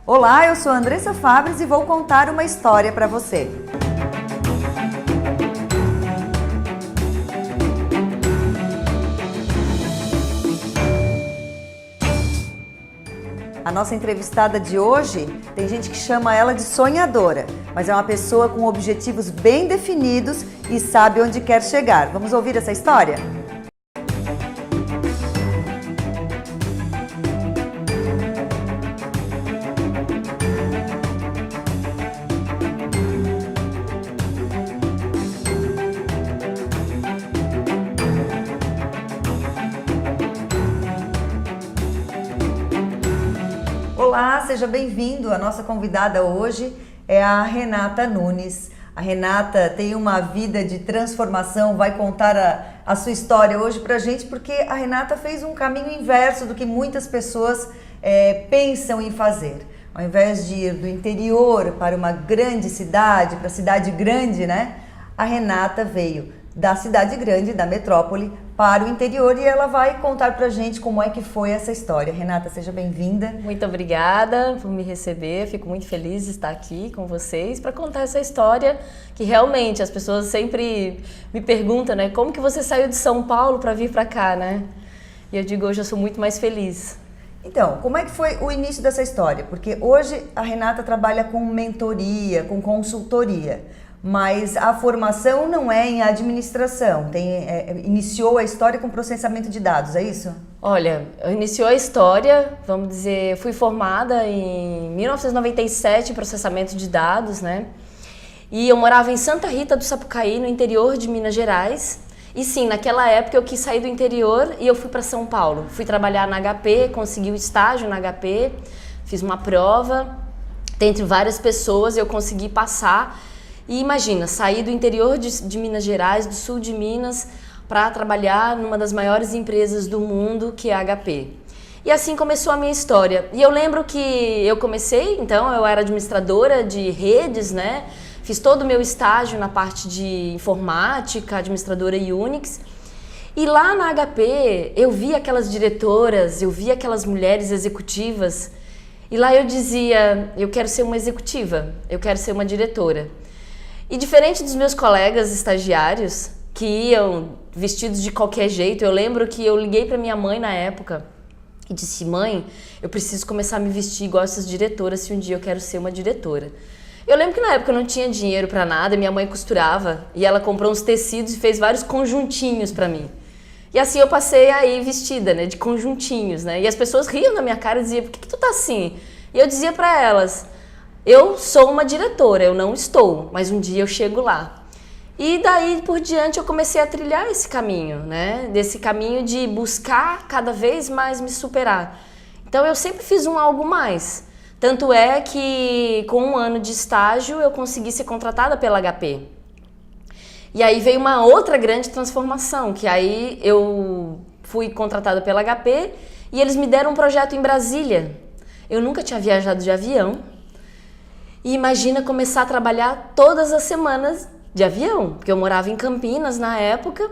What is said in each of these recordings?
Olá, eu sou a Andressa Fabres e vou contar uma história para você. A nossa entrevistada de hoje, tem gente que chama ela de sonhadora, mas é uma pessoa com objetivos bem definidos e sabe onde quer chegar. Vamos ouvir essa história? Olá, seja bem-vindo. A nossa convidada hoje é a Renata Nunes. A Renata tem uma vida de transformação, vai contar a sua história hoje pra gente, porque a Renata fez um caminho inverso do que muitas pessoas pensam em fazer. Ao invés de ir do interior para uma grande cidade, para a cidade grande, né? A Renata veio da cidade grande, da metrópole, para o interior e ela vai contar pra gente como é que foi essa história. Renata, seja bem-vinda. Muito obrigada por me receber, fico muito feliz de estar aqui com vocês para contar essa história que realmente as pessoas sempre me perguntam, né, como que você saiu de São Paulo para vir para cá, né? E eu digo, hoje eu sou muito mais feliz. Então, como é que foi o início dessa história? Porque hoje a Renata trabalha com mentoria, com consultoria. Mas a formação não é em administração, iniciou a história com processamento de dados, é isso? Olha, iniciou a história, vamos dizer, fui formada em 1997 em processamento de dados, né? E eu morava em Santa Rita do Sapucaí, no interior de Minas Gerais. E sim, naquela época eu quis sair do interior e eu fui para São Paulo. Fui trabalhar na HP, consegui o estágio na HP, fiz uma prova, dentre várias pessoas eu consegui passar. E imagina, sair do interior de Minas Gerais, do sul de Minas, para trabalhar numa das maiores empresas do mundo, que é a HP. E assim começou a minha história. E eu lembro que eu comecei, então, eu era administradora de redes, né? Fiz todo o meu estágio na parte de informática, administradora Unix. E lá na HP, eu vi aquelas diretoras, eu vi aquelas mulheres executivas. E lá eu dizia, eu quero ser uma executiva, eu quero ser uma diretora. E diferente dos meus colegas estagiários, que iam vestidos de qualquer jeito, eu lembro que eu liguei para minha mãe na época e disse, mãe, eu preciso começar a me vestir igual essas diretoras se um dia eu quero ser uma diretora. Eu lembro que na época eu não tinha dinheiro para nada, minha mãe costurava e ela comprou uns tecidos e fez vários conjuntinhos para mim. E assim eu passei aí vestida, né, de conjuntinhos, né? E as pessoas riam na minha cara e diziam, por que tu tá assim? E eu dizia para elas, eu sou uma diretora, eu não estou, mas um dia eu chego lá. E daí por diante eu comecei a trilhar esse caminho, né? Desse caminho de buscar cada vez mais me superar. Então eu sempre fiz algo mais. Tanto é que com um ano de estágio eu consegui ser contratada pela HP. E aí veio uma outra grande transformação, que aí eu fui contratada pela HP e eles me deram um projeto em Brasília. Eu nunca tinha viajado de avião. E imagina começar a trabalhar todas as semanas de avião, porque eu morava em Campinas na época,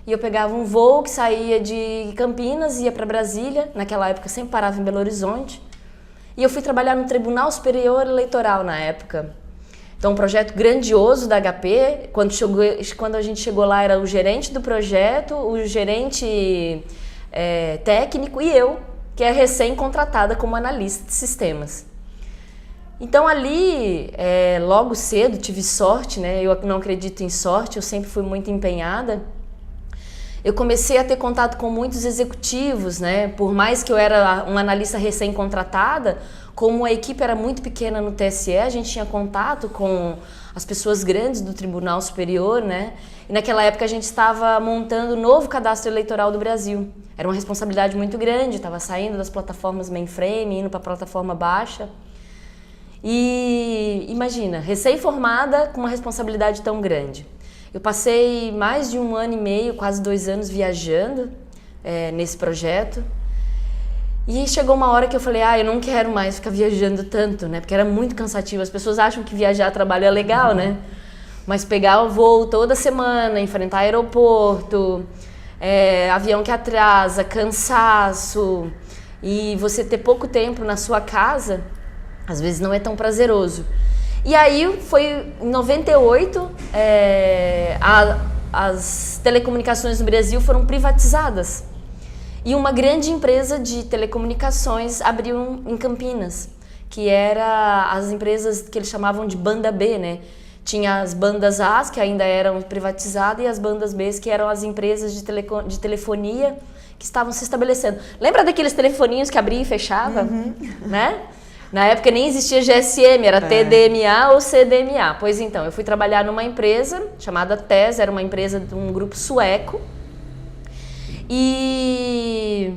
e eu pegava um voo que saía de Campinas, ia para Brasília, naquela época eu sempre parava em Belo Horizonte, e eu fui trabalhar no Tribunal Superior Eleitoral na época. Então um projeto grandioso da HP, quando a gente chegou lá era o gerente do projeto, o gerente técnico e eu, que é recém-contratada como analista de sistemas. Então ali, logo cedo, tive sorte, né? Eu não acredito em sorte, eu sempre fui muito empenhada. Eu comecei a ter contato com muitos executivos, né? Por mais que eu era uma analista recém-contratada, como a equipe era muito pequena no TSE, a gente tinha contato com as pessoas grandes do Tribunal Superior, né? E naquela época a gente estava montando o novo cadastro eleitoral do Brasil. Era uma responsabilidade muito grande, estava saindo das plataformas mainframe, indo para a plataforma baixa. E imagina, recém-formada com uma responsabilidade tão grande. Eu passei mais de 1 ano e meio, quase 2 anos viajando nesse projeto. E chegou uma hora que eu falei, eu não quero mais ficar viajando tanto, né? Porque era muito cansativo. As pessoas acham que viajar a trabalho é legal, né? Mas pegar o voo toda semana, enfrentar aeroporto, avião que atrasa, cansaço, e você ter pouco tempo na sua casa, Às vezes não é tão prazeroso. E aí foi em 98, as telecomunicações no Brasil foram privatizadas. E uma grande empresa de telecomunicações abriu em Campinas, que era as empresas que eles chamavam de banda B, né? Tinha as bandas A, que ainda eram privatizadas, e as bandas B, que eram as empresas de telefonia que estavam se estabelecendo. Lembra daqueles telefoninhos que abria e fechava? Né? Na época nem existia GSM, era TDMA ou CDMA. Pois então, eu fui trabalhar numa empresa chamada TES, era uma empresa de um grupo sueco, e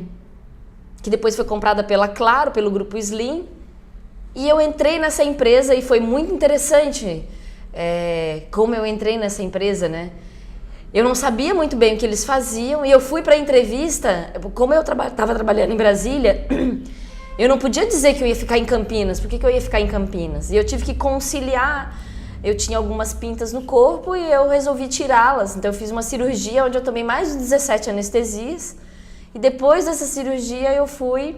que depois foi comprada pela Claro, pelo grupo Slim. E eu entrei nessa empresa e foi muito interessante como eu entrei nessa empresa, né? Eu não sabia muito bem o que eles faziam e eu fui para a entrevista, como eu estava trabalhando em Brasília, eu não podia dizer que eu ia ficar em Campinas. Por que eu ia ficar em Campinas? E eu tive que conciliar. Eu tinha algumas pintas no corpo e eu resolvi tirá-las. Então eu fiz uma cirurgia onde eu tomei mais de 17 anestesias. E depois dessa cirurgia eu fui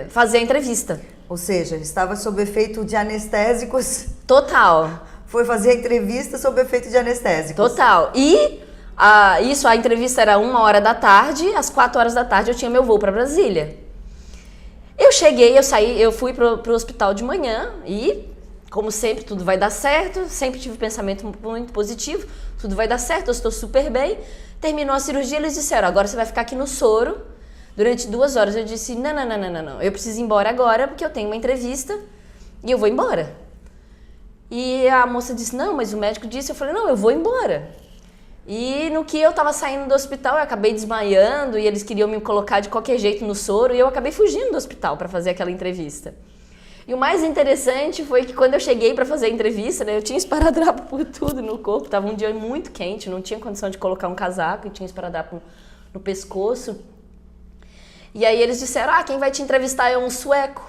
fazer a entrevista. Ou seja, estava sob efeito de anestésicos. Total. Foi fazer a entrevista sob efeito de anestésicos. Total. E a entrevista era 1h da tarde, às 4h da tarde eu tinha meu voo para Brasília. Eu cheguei, eu fui pro hospital de manhã e, como sempre, tudo vai dar certo. Sempre tive um pensamento muito positivo. Tudo vai dar certo, eu estou super bem. Terminou a cirurgia, eles disseram, agora você vai ficar aqui no soro durante 2 horas. Eu disse, não. Eu preciso ir embora agora porque eu tenho uma entrevista e eu vou embora. E a moça disse, não, mas o médico disse. Eu falei, não, eu vou embora. E no que eu estava saindo do hospital, eu acabei desmaiando e eles queriam me colocar de qualquer jeito no soro e eu acabei fugindo do hospital para fazer aquela entrevista. E o mais interessante foi que quando eu cheguei para fazer a entrevista, né, eu tinha esparadrapo por tudo no corpo, estava um dia muito quente, não tinha condição de colocar um casaco e tinha esparadrapo no pescoço. E aí eles disseram, quem vai te entrevistar é um sueco.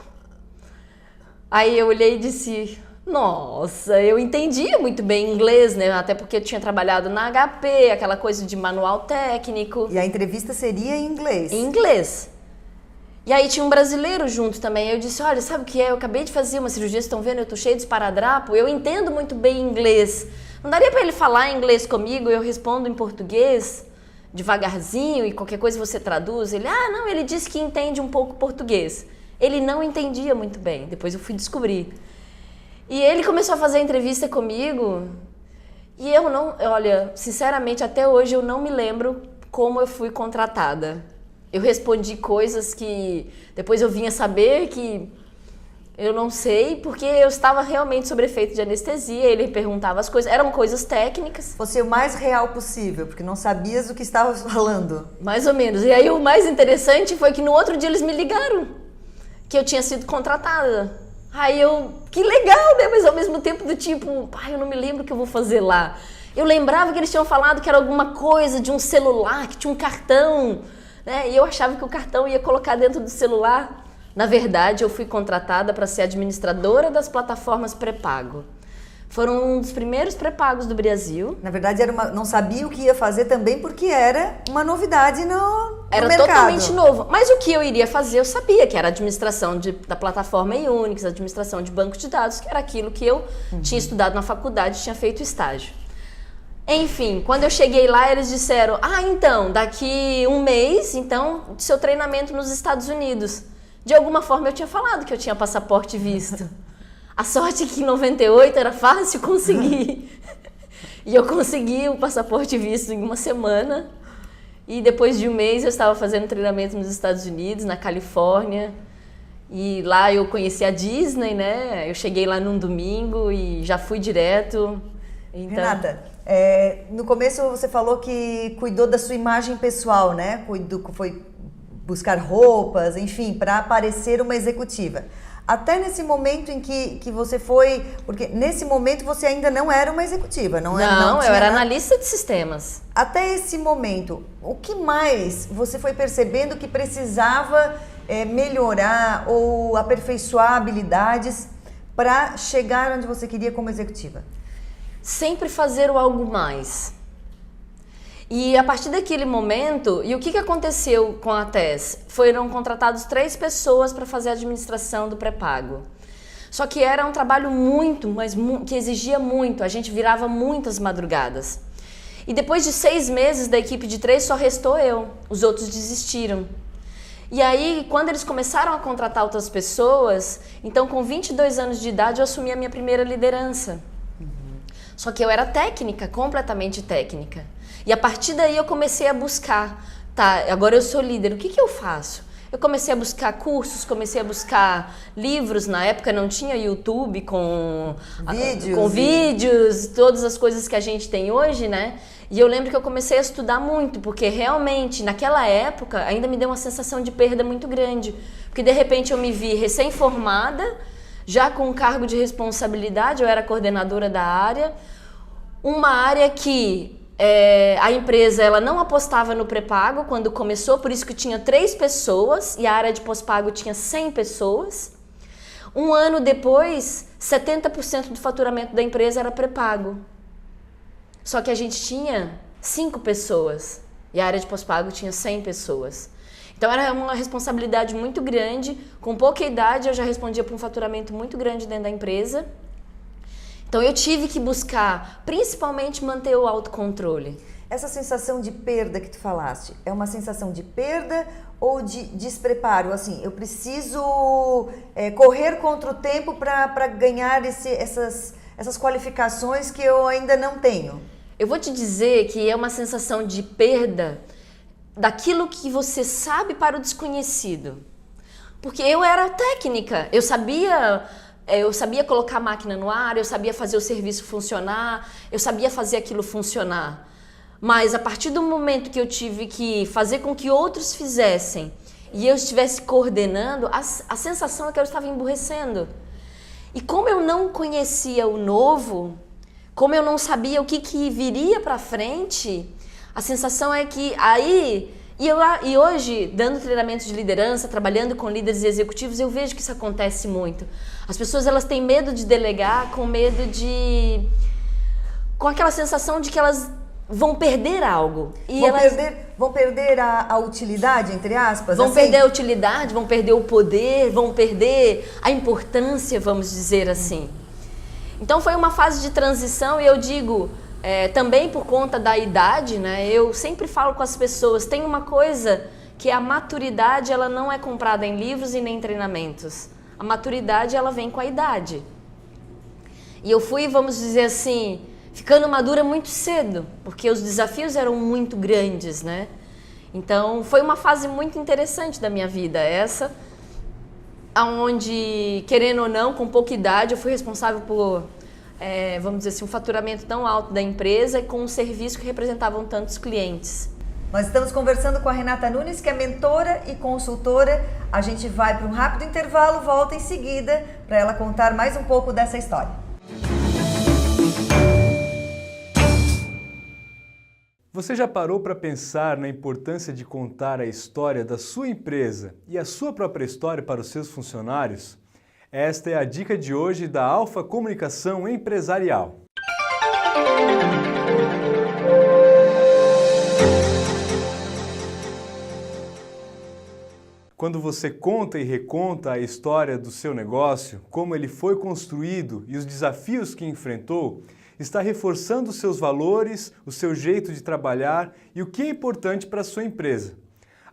Aí eu olhei e disse, nossa, eu entendia muito bem inglês, né? Até porque eu tinha trabalhado na HP, aquela coisa de manual técnico. E a entrevista seria em inglês? Em inglês. E aí tinha um brasileiro junto também. Eu disse, olha, sabe o que é? Eu acabei de fazer uma cirurgia, vocês estão vendo? Eu tô cheio de esparadrapo, eu entendo muito bem inglês. Não daria para ele falar inglês comigo? Eu respondo em português, devagarzinho, e qualquer coisa você traduz. Ele, não, ele disse que entende um pouco português. Ele não entendia muito bem, depois eu fui descobrir. E ele começou a fazer a entrevista comigo e eu não, olha, sinceramente, até hoje eu não me lembro como eu fui contratada. Eu respondi coisas que depois eu vinha saber que eu não sei, porque eu estava realmente sob efeito de anestesia, ele perguntava as coisas, eram coisas técnicas. Você o mais real possível, porque não sabias o que estava falando. Mais ou menos. E aí o mais interessante foi que no outro dia eles me ligaram que eu tinha sido contratada. Aí que legal, né? Mas ao mesmo tempo do tipo, eu não me lembro o que eu vou fazer lá. Eu lembrava que eles tinham falado que era alguma coisa de um celular, que tinha um cartão, né? E eu achava que o cartão ia colocar dentro do celular. Na verdade, eu fui contratada para ser administradora das plataformas pré-pago. Foram um dos primeiros pré-pagos do Brasil. Na verdade, não sabia o que ia fazer também porque era uma novidade no era mercado. Totalmente novo. Mas o que eu iria fazer, eu sabia que era a administração da plataforma Unix, a administração de banco de dados, que era aquilo que eu tinha estudado na faculdade, tinha feito estágio. Enfim, quando eu cheguei lá, eles disseram, então, daqui 1 mês, então, seu treinamento nos Estados Unidos. De alguma forma, eu tinha falado que eu tinha passaporte e visto. A sorte é que em 98 era fácil conseguir. E eu consegui o passaporte e visto em 1 semana. E depois de 1 mês eu estava fazendo treinamento nos Estados Unidos, na Califórnia. E lá eu conheci a Disney, né? Eu cheguei lá num domingo e já fui direto. Então... Renata, no começo você falou que cuidou da sua imagem pessoal, né? Foi buscar roupas, enfim, para parecer uma executiva. Até nesse momento em que você foi... Porque nesse momento você ainda não era uma executiva, não era? Não, eu era analista de sistemas. Até esse momento, o que mais você foi percebendo que precisava melhorar ou aperfeiçoar habilidades para chegar onde você queria como executiva? Sempre fazer o algo mais. E a partir daquele momento, e o que aconteceu com a TES? Foram contratados 3 pessoas para fazer a administração do pré-pago. Só que era um trabalho que exigia muito, a gente virava muitas madrugadas. E depois de 6 meses da equipe de 3, só restou eu, os outros desistiram. E aí, quando eles começaram a contratar outras pessoas, então com 22 anos de idade eu assumi a minha primeira liderança. Só que eu era técnica, completamente técnica. E a partir daí eu comecei a buscar, tá, agora eu sou líder, o que eu faço? Eu comecei a buscar cursos, comecei a buscar livros, na época não tinha YouTube com vídeos, todas as coisas que a gente tem hoje, né? E eu lembro que eu comecei a estudar muito, porque realmente naquela época ainda me deu uma sensação de perda muito grande. Porque de repente eu me vi recém-formada, já com um cargo de responsabilidade, eu era coordenadora da área, uma área que a empresa ela não apostava no pré-pago quando começou, por isso que tinha 3 pessoas e a área de pós-pago tinha 100 pessoas. Um ano depois, 70% do faturamento da empresa era pré-pago. Só que a gente tinha 5 pessoas e a área de pós-pago tinha 100 pessoas. Então era uma responsabilidade muito grande, com pouca idade eu já respondia para um faturamento muito grande dentro da empresa. Então eu tive que buscar, principalmente, manter o autocontrole. Essa sensação de perda que tu falaste, é uma sensação de perda ou de despreparo? Assim, eu preciso correr contra o tempo para ganhar essas qualificações que eu ainda não tenho. Eu vou te dizer que é uma sensação de perda daquilo que você sabe para o desconhecido. Porque eu era técnica, eu sabia colocar a máquina no ar, eu sabia fazer o serviço funcionar, eu sabia fazer aquilo funcionar. Mas a partir do momento que eu tive que fazer com que outros fizessem e eu estivesse coordenando, a sensação é que eu estava emburrecendo. E como eu não conhecia o novo, como eu não sabia o que viria para frente, a sensação é que aí... E hoje, dando treinamento de liderança, trabalhando com líderes e executivos, eu vejo que isso acontece muito. As pessoas elas têm medo de delegar, com aquela sensação de que elas vão perder algo. Vão perder a utilidade, entre aspas? Vão assim? perder a utilidade, vão perder o poder, vão perder a importância, vamos dizer assim. Então foi uma fase de transição e eu digo... também por conta da idade, né? Eu sempre falo com as pessoas, tem uma coisa que a maturidade ela não é comprada em livros e nem em treinamentos. A maturidade ela vem com a idade. E eu fui, vamos dizer assim, ficando madura muito cedo, porque os desafios eram muito grandes, né? Então foi uma fase muito interessante da minha vida, essa, onde, querendo ou não, com pouca idade, eu fui responsável por... vamos dizer assim, um faturamento tão alto da empresa e com um serviço que representavam tantos clientes. Nós estamos conversando com a Renata Nunes, que é mentora e consultora. A gente vai para um rápido intervalo, volta em seguida para ela contar mais um pouco dessa história. Você já parou para pensar na importância de contar a história da sua empresa e a sua própria história para os seus funcionários? Esta é a dica de hoje da Alfa Comunicação Empresarial. Quando você conta e reconta a história do seu negócio, como ele foi construído e os desafios que enfrentou, está reforçando os seus valores, o seu jeito de trabalhar e o que é importante para a sua empresa.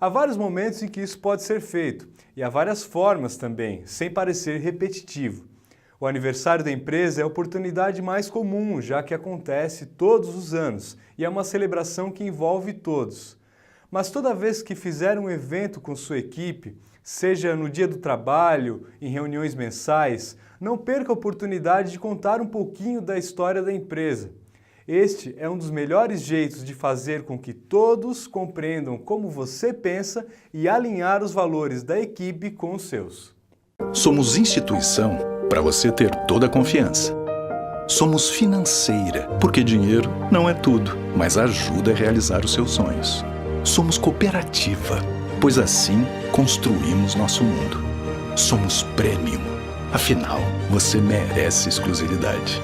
Há vários momentos em que isso pode ser feito e há várias formas também, sem parecer repetitivo. O aniversário da empresa é a oportunidade mais comum, já que acontece todos os anos e é uma celebração que envolve todos. Mas toda vez que fizer um evento com sua equipe, seja no dia do trabalho, em reuniões mensais, não perca a oportunidade de contar um pouquinho da história da empresa. Este é um dos melhores jeitos de fazer com que todos compreendam como você pensa e alinhar os valores da equipe com os seus. Somos instituição para você ter toda a confiança. Somos financeira, porque dinheiro não é tudo, mas ajuda a realizar os seus sonhos. Somos cooperativa, pois assim construímos nosso mundo. Somos premium, afinal, você merece exclusividade.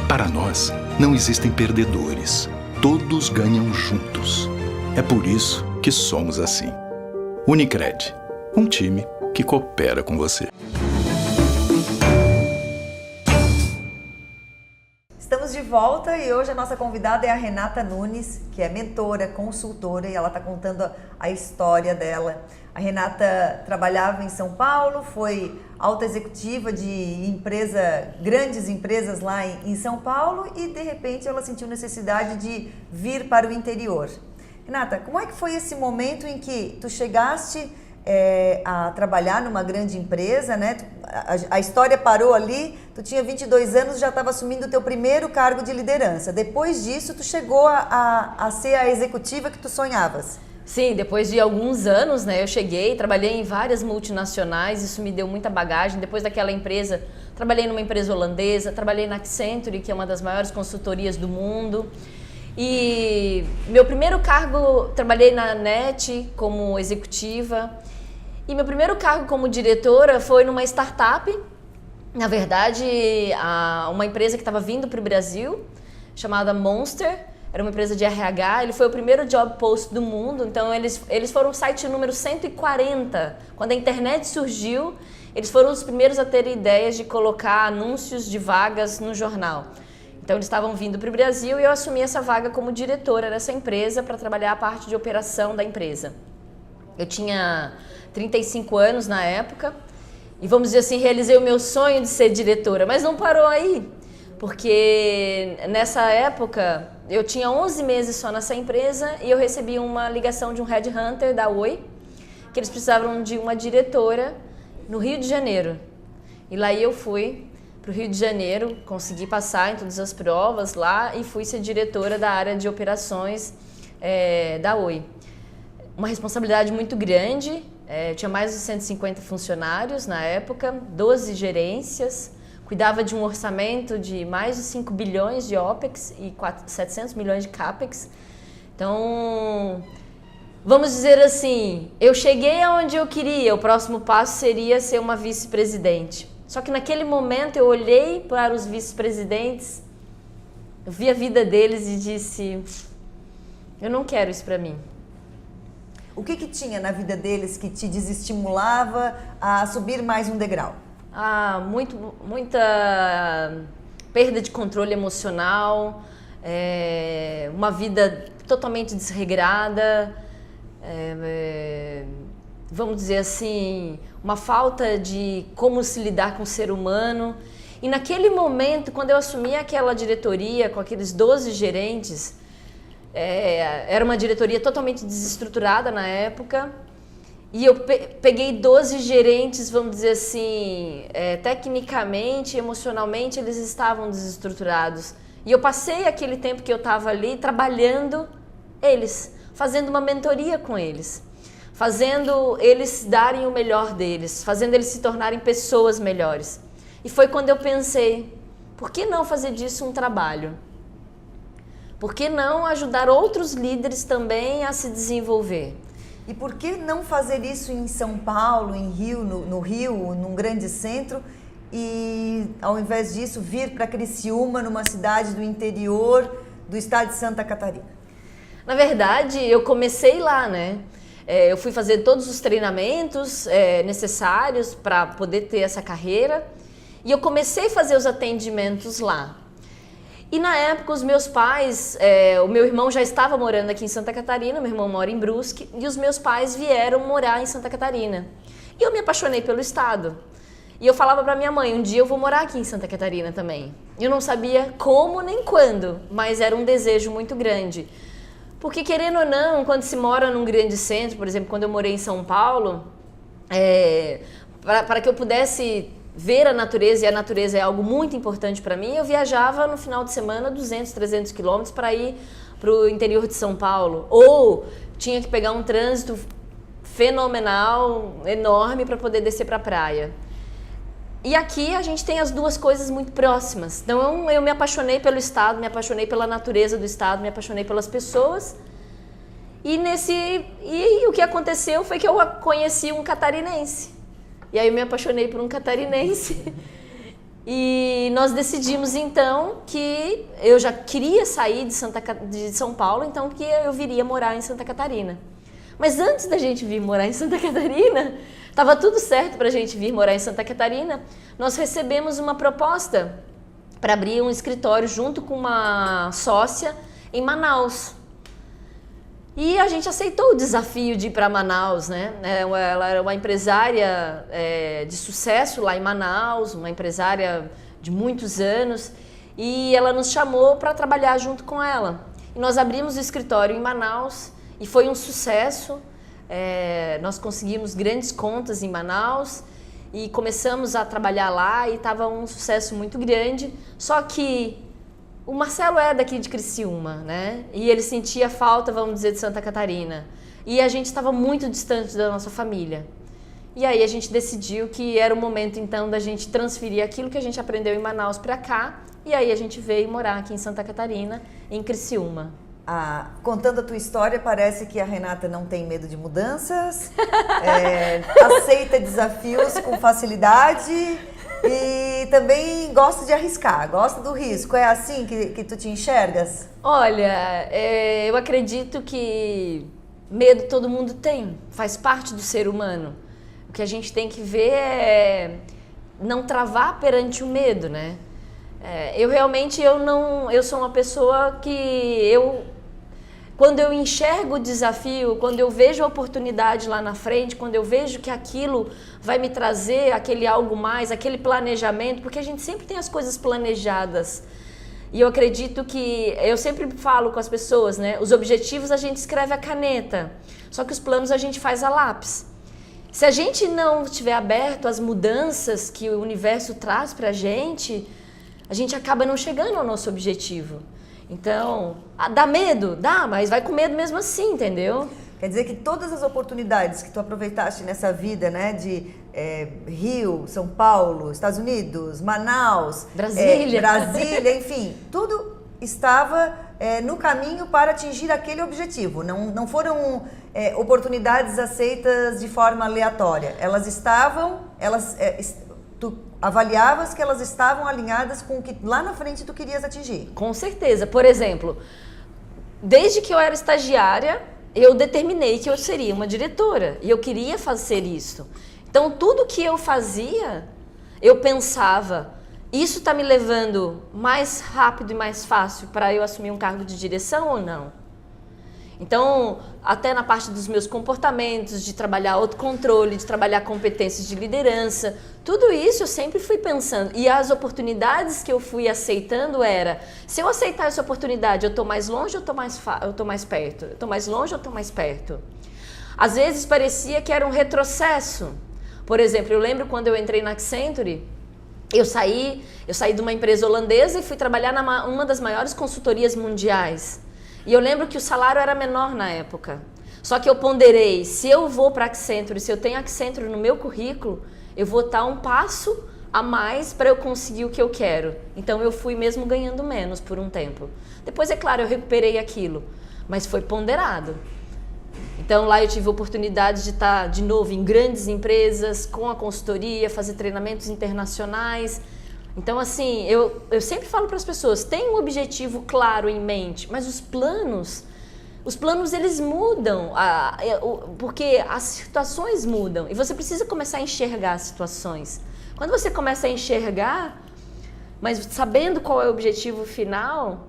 Para nós, não existem perdedores. todos ganham juntos. É por isso que somos assim. Unicred, um time que coopera com você. Estamos de volta e hoje a nossa convidada é a Renata Nunes, que é mentora, consultora, e ela está contando a história dela. A Renata trabalhava em São Paulo, foi alta executiva de grandes empresas lá em São Paulo e de repente ela sentiu necessidade de vir para o interior. Renata, como é que foi esse momento em que tu chegaste a trabalhar numa grande empresa, né? A história parou ali, tu tinha 22 anos, já estava assumindo o teu primeiro cargo de liderança. Depois disso, tu chegou a ser a executiva que tu sonhavas. Sim, depois de alguns anos, né, eu cheguei, trabalhei em várias multinacionais, isso me deu muita bagagem. Depois daquela empresa, trabalhei numa empresa holandesa, trabalhei na Accenture, que é uma das maiores consultorias do mundo. E meu primeiro cargo, trabalhei na NET como executiva. E meu primeiro cargo como diretora foi numa startup, na verdade, uma empresa que estava vindo para o Brasil, chamada Monster. Era uma empresa de RH, ele foi o primeiro job post do mundo, então eles foram o site número 140. Quando a internet surgiu, eles foram os primeiros a ter ideias de colocar anúncios de vagas no jornal. Então eles estavam vindo para o Brasil e eu assumi essa vaga como diretora dessa empresa para trabalhar a parte de operação da empresa. Eu tinha 35 anos na época e, vamos dizer assim, realizei o meu sonho de ser diretora, mas não parou aí, porque nessa época eu tinha 11 meses só nessa empresa e eu recebi uma ligação de um headhunter da Oi, que eles precisavam de uma diretora no Rio de Janeiro. E lá eu fui para o Rio de Janeiro, consegui passar em todas as provas lá e fui ser diretora da área de operações da Oi. Uma responsabilidade muito grande, tinha mais de 150 funcionários na época, 12 gerências, cuidava de um orçamento de mais de 5 bilhões de OPEX e 700 milhões de CAPEX. Então, vamos dizer assim, eu cheguei aonde eu queria, o próximo passo seria ser uma vice-presidente. Só que naquele momento eu olhei para os vice-presidentes, eu vi a vida deles e disse, eu não quero isso para mim. O que tinha na vida deles que te desestimulava a subir mais um degrau? Muita perda de controle emocional, uma vida totalmente desregrada, vamos dizer assim, uma falta de como se lidar com o ser humano. E naquele momento, quando eu assumi aquela diretoria com aqueles 12 gerentes, era uma diretoria totalmente desestruturada na época, e eu peguei 12 gerentes, vamos dizer assim, tecnicamente, emocionalmente, eles estavam desestruturados. E eu passei aquele tempo que eu estava ali trabalhando eles, fazendo uma mentoria com eles, fazendo eles darem o melhor deles, fazendo eles se tornarem pessoas melhores. E foi quando eu pensei, por que não fazer disso um trabalho? Por que não ajudar outros líderes também a se desenvolver? E por que não fazer isso em São Paulo, em Rio, no Rio, num grande centro, e ao invés disso vir para Criciúma, numa cidade do interior do estado de Santa Catarina? Na verdade, eu comecei lá, né? Eu fui fazer todos os treinamentos necessários para poder ter essa carreira e eu comecei a fazer os atendimentos lá. E na época os meus pais, o meu irmão já estava morando aqui em Santa Catarina, meu irmão mora em Brusque, e os meus pais vieram morar em Santa Catarina. E eu me apaixonei pelo estado. E eu falava para minha mãe, um dia eu vou morar aqui em Santa Catarina também. Eu não sabia como nem quando, mas era um desejo muito grande. Porque querendo ou não, quando se mora num grande centro, por exemplo, quando eu morei em São Paulo, para que eu pudesse ver a natureza, e a natureza é algo muito importante para mim, eu viajava no final de semana 200, 300 quilômetros para ir para o interior de São Paulo. Ou tinha que pegar um trânsito fenomenal, enorme, para poder descer para a praia. E aqui a gente tem as duas coisas muito próximas. Então eu me apaixonei pelo estado, me apaixonei pela natureza do estado, me apaixonei pelas pessoas. E o que aconteceu foi que eu conheci um catarinense. E aí eu me apaixonei por um catarinense. E nós decidimos então que eu já queria sair de São Paulo, então que eu viria morar em Santa Catarina. Mas antes da gente vir morar em Santa Catarina, estava tudo certo para a gente vir morar em Santa Catarina, nós recebemos uma proposta para abrir um escritório junto com uma sócia em Manaus. E a gente aceitou o desafio de ir para Manaus, né? Ela era uma empresária de sucesso lá em Manaus, uma empresária de muitos anos, e ela nos chamou para trabalhar junto com ela. E nós abrimos o escritório em Manaus e foi um sucesso. Nós conseguimos grandes contas em Manaus e começamos a trabalhar lá e estava um sucesso muito grande. Só que o Marcelo é daqui de Criciúma, né? E ele sentia falta, vamos dizer, de Santa Catarina. E a gente estava muito distante da nossa família. E aí a gente decidiu que era o momento, então, da gente transferir aquilo que a gente aprendeu em Manaus para cá. E aí a gente veio morar aqui em Santa Catarina, em Criciúma. Contando a tua história, parece que a Renata não tem medo de mudanças, aceita desafios com facilidade e também gosta de arriscar, gosta do risco. É assim que tu te enxergas? Olha, eu acredito que medo todo mundo tem, faz parte do ser humano. O que a gente tem que ver é não travar perante o medo, né? Eu sou uma pessoa que quando eu enxergo o desafio, quando eu vejo a oportunidade lá na frente, quando eu vejo que aquilo vai me trazer aquele algo mais, aquele planejamento, porque a gente sempre tem as coisas planejadas. E eu acredito que, eu sempre falo com as pessoas, né? Os objetivos a gente escreve a caneta, só que os planos a gente faz a lápis. Se a gente não estiver aberto às mudanças que o universo traz pra gente, a gente acaba não chegando ao nosso objetivo. Então, dá medo? Dá, mas vai com medo mesmo assim, entendeu? Quer dizer que todas as oportunidades que tu aproveitaste nessa vida, né, de Rio, São Paulo, Estados Unidos, Manaus, Brasília, enfim, tudo estava no caminho para atingir aquele objetivo. Não foram oportunidades aceitas de forma aleatória. Tu avaliavas que elas estavam alinhadas com o que lá na frente tu querias atingir. Com certeza. Por exemplo, desde que eu era estagiária, eu determinei que eu seria uma diretora e eu queria fazer isso. Então, tudo que eu fazia, eu pensava, isso está me levando mais rápido e mais fácil para eu assumir um cargo de direção ou não? Então, até na parte dos meus comportamentos, de trabalhar autocontrole, de trabalhar competências de liderança, tudo isso eu sempre fui pensando. E as oportunidades que eu fui aceitando se eu aceitar essa oportunidade, eu estou mais longe ou eu estou mais perto? Eu estou mais longe ou eu estou mais perto? Às vezes parecia que era um retrocesso. Por exemplo, eu lembro quando eu entrei na Accenture, eu saí de uma empresa holandesa e fui trabalhar numa das maiores consultorias mundiais. E eu lembro que o salário era menor na época. Só que eu ponderei, se eu vou para a Accenture, se eu tenho Accenture no meu currículo, eu vou estar um passo a mais para eu conseguir o que eu quero. Então eu fui mesmo ganhando menos por um tempo. Depois, é claro, eu recuperei aquilo, mas foi ponderado. Então lá eu tive a oportunidade de estar de novo em grandes empresas, com a consultoria, fazer treinamentos internacionais. Então, assim, eu sempre falo para as pessoas, tem um objetivo claro em mente, mas os planos eles mudam, porque as situações mudam e você precisa começar a enxergar as situações. Quando você começa a enxergar, mas sabendo qual é o objetivo final,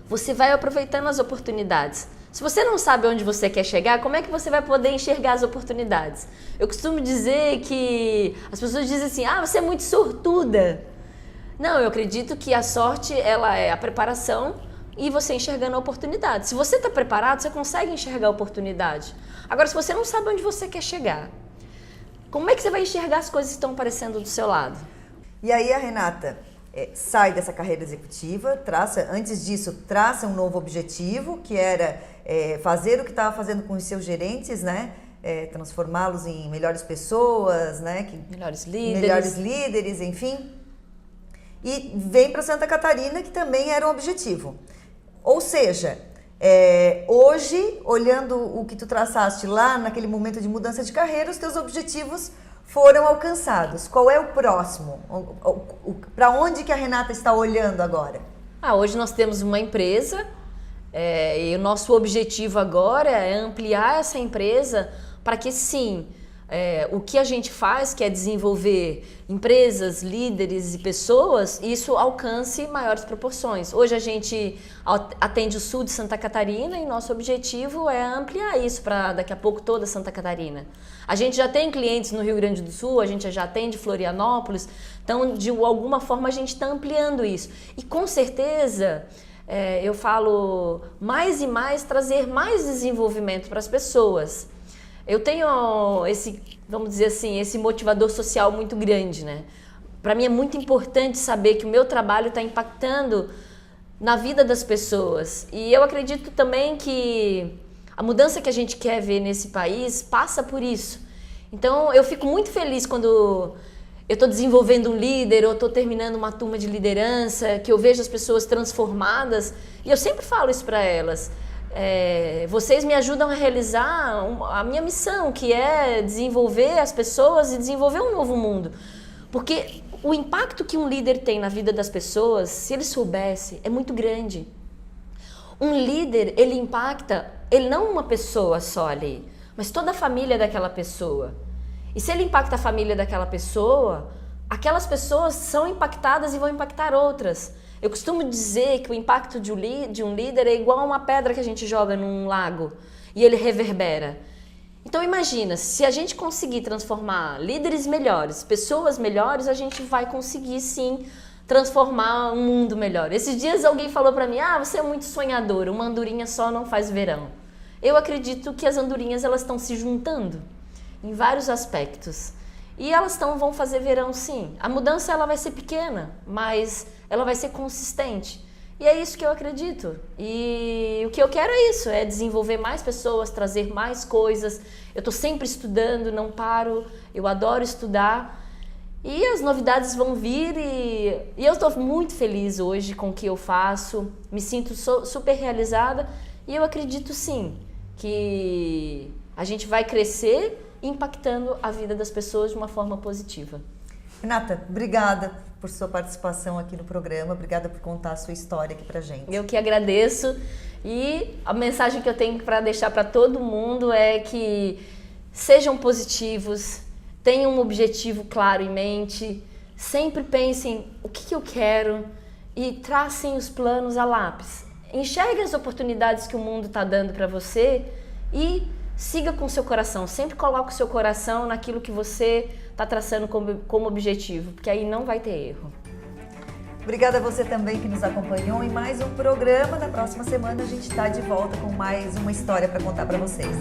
você vai aproveitando as oportunidades. Se você não sabe onde você quer chegar, como é que você vai poder enxergar as oportunidades? Eu costumo dizer que as pessoas dizem assim, você é muito sortuda. Não, eu acredito que a sorte, ela é a preparação e você enxergando a oportunidade. Se você está preparado, você consegue enxergar a oportunidade. Agora, se você não sabe onde você quer chegar, como é que você vai enxergar as coisas que estão aparecendo do seu lado? E aí a Renata sai dessa carreira executiva, antes disso, traça um novo objetivo, que era fazer o que estava fazendo com os seus gerentes, né? Transformá-los em melhores pessoas, né? Melhores líderes. Melhores líderes, enfim. E vem para Santa Catarina, que também era um objetivo. Ou seja, hoje, olhando o que tu traçaste lá naquele momento de mudança de carreira, os teus objetivos foram alcançados. Qual é o próximo? Para onde que a Renata está olhando agora? Hoje nós temos uma empresa e o nosso objetivo agora é ampliar essa empresa para que sim, o que a gente faz, que é desenvolver empresas, líderes e pessoas, isso alcance maiores proporções. Hoje a gente atende o sul de Santa Catarina e nosso objetivo é ampliar isso para daqui a pouco toda Santa Catarina. A gente já tem clientes no Rio Grande do Sul, a gente já atende Florianópolis, então de alguma forma a gente está ampliando isso. E com certeza, eu falo mais e mais, trazer mais desenvolvimento para as pessoas. Eu tenho esse, vamos dizer assim, esse motivador social muito grande, né? Para mim é muito importante saber que o meu trabalho está impactando na vida das pessoas. E eu acredito também que a mudança que a gente quer ver nesse país passa por isso. Então eu fico muito feliz quando eu estou desenvolvendo um líder ou estou terminando uma turma de liderança, que eu vejo as pessoas transformadas. E eu sempre falo isso para elas. Vocês me ajudam a realizar a minha missão, que é desenvolver as pessoas e desenvolver um novo mundo. Porque o impacto que um líder tem na vida das pessoas, se ele soubesse, é muito grande. Um líder, ele impacta, ele não uma pessoa só ali, mas toda a família daquela pessoa. E se ele impacta a família daquela pessoa, aquelas pessoas são impactadas e vão impactar outras. Eu costumo dizer que o impacto de um líder é igual a uma pedra que a gente joga num lago e ele reverbera. Então imagina, se a gente conseguir transformar líderes melhores, pessoas melhores, a gente vai conseguir sim transformar um mundo melhor. Esses dias alguém falou para mim, você é muito sonhadora, uma andorinha só não faz verão. Eu acredito que as andorinhas elas estão se juntando em vários aspectos. E elas vão fazer verão sim. A mudança ela vai ser pequena, mas ela vai ser consistente. E é isso que eu acredito. E o que eu quero é isso, é desenvolver mais pessoas, trazer mais coisas. Eu estou sempre estudando, não paro, eu adoro estudar. E as novidades vão vir e eu estou muito feliz hoje com o que eu faço. Me sinto super realizada e eu acredito sim que a gente vai crescer impactando a vida das pessoas de uma forma positiva. Renata, obrigada por sua participação aqui no programa, obrigada por contar a sua história aqui pra gente. Eu que agradeço e a mensagem que eu tenho para deixar para todo mundo é que sejam positivos, tenham um objetivo claro em mente, sempre pensem o que eu quero e tracem os planos a lápis. Enxergue as oportunidades que o mundo está dando para você e siga com o seu coração, sempre coloque o seu coração naquilo que você está traçando como objetivo, porque aí não vai ter erro. Obrigada a você também que nos acompanhou em mais um programa. Na próxima semana a gente está de volta com mais uma história para contar para vocês.